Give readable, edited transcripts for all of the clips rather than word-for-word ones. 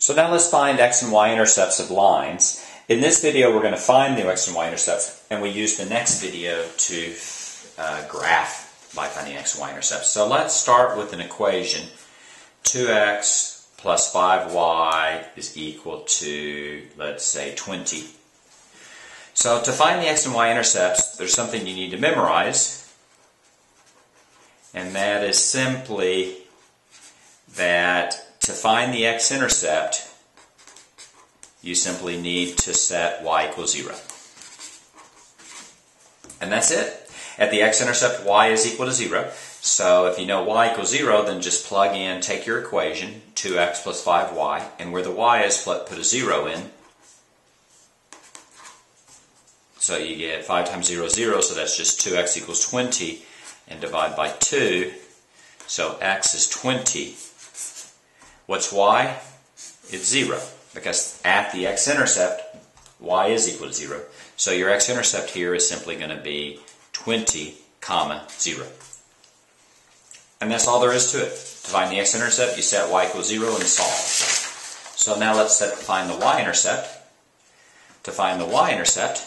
So now let's find x and y intercepts of lines. In this video we're going to find the x and y intercepts, and we use the next video to graph by finding x and y intercepts. So let's start with an equation. 2x plus 5y is equal to, let's say, 20. So to find the x and y intercepts, there's something you need to memorize, and that is simply that to find the x-intercept, you simply need to set y equals 0. And that's it. At the x-intercept, y is equal to 0. So if you know y equals 0, then just plug in, take your equation, 2x plus 5y, and where the y is, put a 0 in. So you get 5 times 0 is 0, so that's just 2x equals 20, and divide by 2. So x is 20. What's y? It's 0, because at the x-intercept, y is equal to 0. So your x-intercept here is simply going to be 20, 0. And that's all there is to it. To find the x-intercept, you set y equals 0 and solve. So now let's find the y-intercept. To find the y-intercept,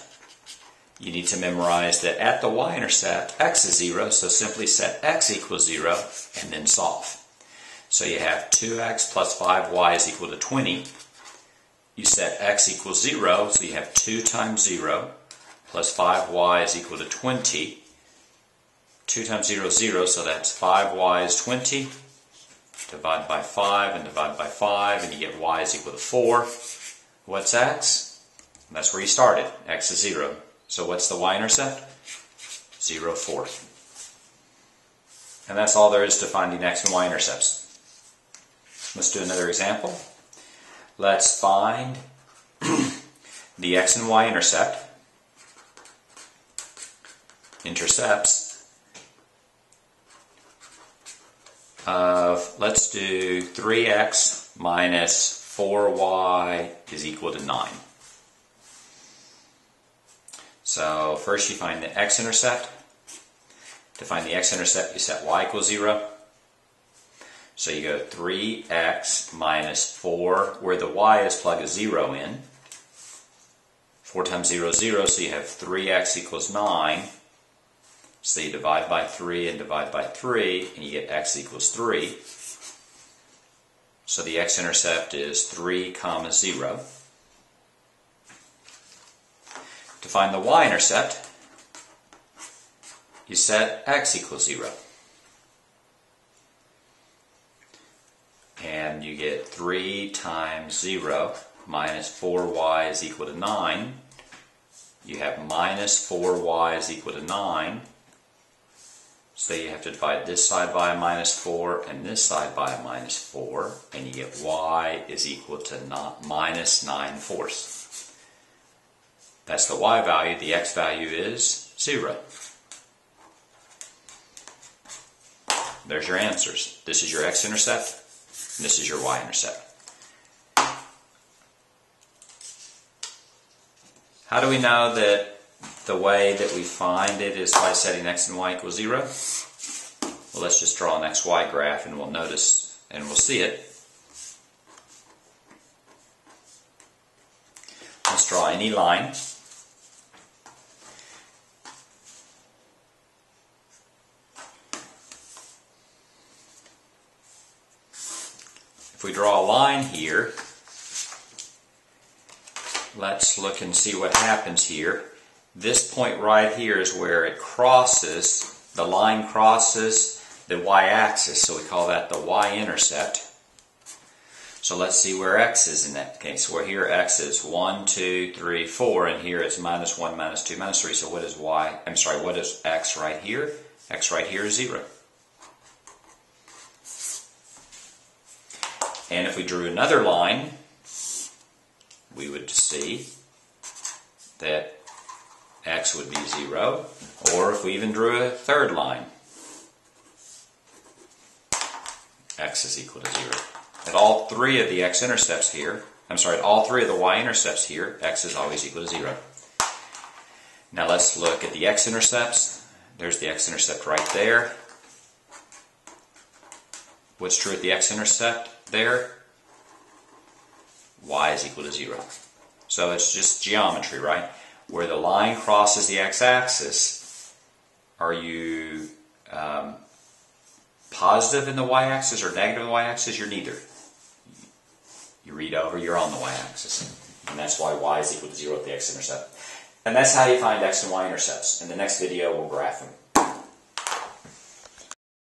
you need to memorize that at the y-intercept, x is 0, so simply set x equals 0 and then solve. So you have 2x plus 5y is equal to 20. You set x equals 0, so you have 2 times 0 plus 5y is equal to 20. 2 times 0 is 0, so that's 5y is 20. Divide by 5 and divide by 5, and you get y is equal to 4. What's x? That's where you started. X is 0. So what's the y-intercept? 0, 4. And that's all there is to finding x and y-intercepts. Let's do another example. Let's find the x and y intercepts of, let's do 3x minus 4y is equal to 9. So first you find the x-intercept. To find the x-intercept, you set y equals 0. So you go 3x minus 4, where the y is, plug a 0 in. 4 times 0 is 0, so you have 3x equals 9. So you divide by 3 and divide by 3, and you get x equals 3. So the x-intercept is 3, 0. To find the y-intercept, you set x equals 0. And you get 3 times 0 minus 4y is equal to 9. You have minus 4y is equal to 9. So you have to divide this side by a minus 4 and this side by a minus 4. And you get y is equal to minus 9/4. That's the y value. The x value is 0. There's your answers. This is your x-intercept. And this is your y-intercept. How do we know that the way that we find it is by setting x and y equals 0? Well, let's just draw an xy graph and we'll notice and we'll see it. Let's draw any line. If we draw a line here, let's look and see what happens here. This point right here is where it crosses, the line crosses the y-axis, so we call that the y-intercept. So let's see where x is in that case. Where here x is 1, 2, 3, 4, and here it's minus 1, minus 2, minus 3. So what is what is x right here? X right here is 0. And if we drew another line, we would see that x would be 0. Or if we even drew a third line, x is equal to 0. At all three of the x-intercepts here, at all three of the y-intercepts here, x is always equal to 0. Now let's look at the x-intercepts. There's the x-intercept right there. What's true at the x-intercept there? y is equal to 0. So it's just geometry, right? Where the line crosses the x-axis, are you positive in the y-axis or negative in the y-axis? You're neither. You read over, you're on the y-axis. And that's why y is equal to 0 at the x-intercept. And that's how you find x and y-intercepts. In the next video, we'll graph them.